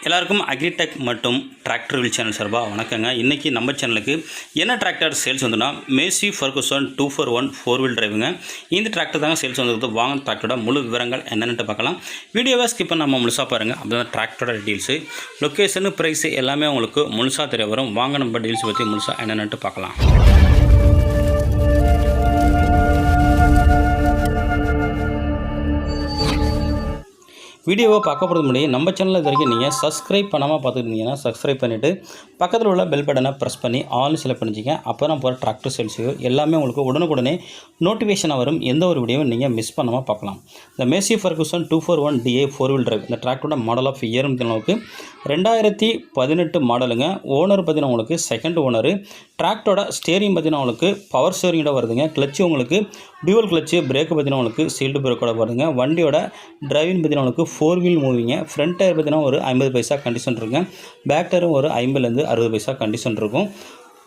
எல்லாருக்கும் அக்ரிடெக் மற்றும் tractor will channel சார்பாக வணக்கங்க. இன்றைக்கி நம்ம சேனலுக்கு என்ன டிராக்டர் சேல்ஸ் வந்துன்னா மேசி ஃபர்குசன் 241 4 வீல் டிரைவுங்க. இந்த டிராக்டர் தாங்க சேல்ஸ் வந்தது. வாங்க டிராக்டரோட முழு விவரங்கள் என்னென்னு பார்க்கலாம். வீடியோவை ஸ்கிப் பண்ண நம்ம முழுசாக பாருங்கள். அப்படி தான் டிராக்டரோட டீல்ஸு, லொக்கேஷனு, ப்ரைஸு எல்லாமே உங்களுக்கு முழுசாக தெரிய வரும். வாங்க நம்ம டீல்ஸ் பற்றி முழுசாக என்னென்னு பார்க்கலாம். வீடியோவை பார்க்க போகிறது முன்னாடி நம்ம சேனலில் இது வரைக்கும் நீங்கள் சப்ஸ்கிரைப் பண்ணாமல் பார்த்துக்கிட்டீங்கன்னா சப்ஸ்கிரைப் பண்ணிவிட்டு பக்கத்தில் உள்ள பெல் பட்டனை ப்ரெஸ் பண்ணி ஆல் செலக்ட் பண்ணிச்சிங்க. அப்போ தான் போகிற டிராக்டர் சேல்ஸையோ எல்லாமே உங்களுக்கு உடனுக்குடனே நோட்டிஃபிகேஷனாக வரும். எந்த ஒரு வீடியோவும் நீங்கள் மிஸ் பண்ணாமல் பார்க்கலாம். இந்த Massey Ferguson 241 DA 4 wheel drive இந்த டிராக்டரோட மாடல் ஆஃப் இயர் உங்களுக்கு 2018 மாடலுங்க. ஓனர் பார்த்தீங்கன்னா உங்களுக்கு செகண்ட் ஓனரு. டிராக்டரோட ஸ்டேரிங் பார்த்தீங்கன்னா உங்களுக்கு பவர் ஸ்டேரிங்கோட வருதுங்க. கிளச்சு உங்களுக்கு டியூவல் கிளச்சு, பிரேக்கு பார்த்தீங்கன்னா உங்களுக்கு சீல்டு பிரேக்கோட வருதுங்க. வண்டியோட டிரைவிங் பார்த்தீங்கன்னா உங்களுக்கு 4 வீல் மூவிங்க. ஃப்ரண்ட் டயர் பார்த்தீங்கன்னா ஒரு 50 பைசா கண்டிஷன் இருக்குங்க. பேக் டயரும் ஒரு 50லேருந்து 60 பைசா கண்டிஷன் இருக்கும்.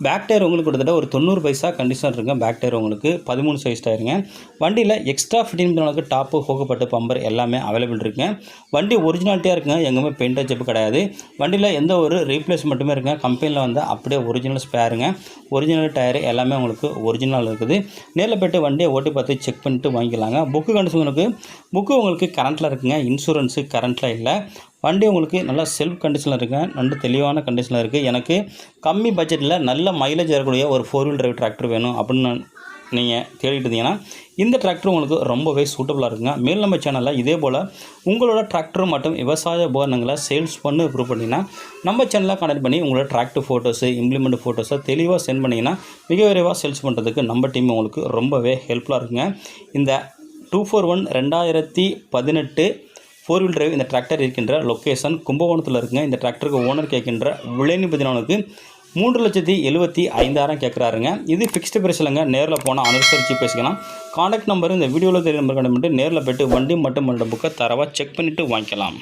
பேக் டயர் உங்களுக்கு கிட்டத்தட்ட ஒரு 90 பைசா கண்டிஷன் இருக்குங்க. பேக் டயர் உங்களுக்கு 13 சைஸ் டயருங்க. வண்டியில் எக்ஸ்ட்ரா ஃபிட்டிங் உங்களுக்கு டாப்பு, ஹோக்கப்பட்டு, பம்பர் எல்லாமே அவைலபிள் இருக்குங்க. வண்டி ஒரிஜினாலிட்டியாக இருக்குங்க. எங்கேயுமே பெயிண்ட் அச்சப்பு கிடையாது. வண்டியில் எந்த ஒரு ரீப்ளேஸ் மட்டுமே இருக்குங்க. கம்பெனியில் வந்து அப்படியே ஒரிஜினல் ஸ்பேருங்க. ஒரிஜினல் டயரு எல்லாமே உங்களுக்கு ஒரிஜினல் இருக்குது. நேரில் போய்ட்டு வண்டியை ஓட்டி பார்த்து செக் பண்ணிட்டு வாங்கிக்கலாங்க. புக்கு கண்டிஷனுக்கு உங்களுக்கு கரண்ட்டில் இருக்குங்க. இன்சூரன்ஸு கரண்ட்டில் இல்லை. வண்டி உங்களுக்கு நல்லா செல்ஃப் கண்டிஷனில் இருக்குங்க. நல்ல தெளிவான கண்டிஷனில் இருக்குது. எனக்கு கம்மி பட்ஜெட்டில் நல்ல மைலேஜ் வரக்கூடிய ஒரு 4 வீல் டிரைவ் டிராக்டர் வேணும் அப்படின்னு நீங்கள் தேடிட்டு இருந்தீங்கன்னா இந்த டிராக்டர் உங்களுக்கு ரொம்பவே சூட்டபுளாக இருக்குங்க. மேல் நம்ம சேனலில் இதே போல் உங்களோட டிராக்டர் மற்றும் விவசாய உபகரணங்களை சேல்ஸ் பண்ணி ப்ரூவ் பண்ணிங்கன்னா நம்ம சேனலில் கனெக்ட் பண்ணி உங்களோட டிராக்டர் ஃபோட்டோஸு, இம்ப்ளிமெண்ட் ஃபோட்டோஸை தெளிவாக சென்ட் பண்ணிங்கன்னா மிக விரைவாக சேல்ஸ் பண்ணுறதுக்கு நம்ம டீம் உங்களுக்கு ரொம்பவே ஹெல்ப்ஃபுல்லாக இருக்குங்க. இந்த 241 2018 4 வீல் டிரைவ் இந்த டிராக்டர் இருக்கின்ற லொக்கேஷன் கும்பகோணத்தில் இருக்குங்க. இந்த டிராக்டருக்கு ஓனர் கேட்கின்ற விலைன்னு பார்த்தீங்கன்னா 3,75,000 கேட்குறாருங்க. இது ஃபிக்ஸ்டு பிரைஸ் இல்லைங்க. நேரில் போனால் அனுசரித்து பேசிக்கலாம். கான்டாக்ட் நம்பர் இந்த வீடியோவில் தெரிய நம்பர் கண்டுபிட்டு நேரில் போய்ட்டு வண்டி மட்டும் புக்கை தரவாக செக் பண்ணிவிட்டு வாங்கிக்கலாம்.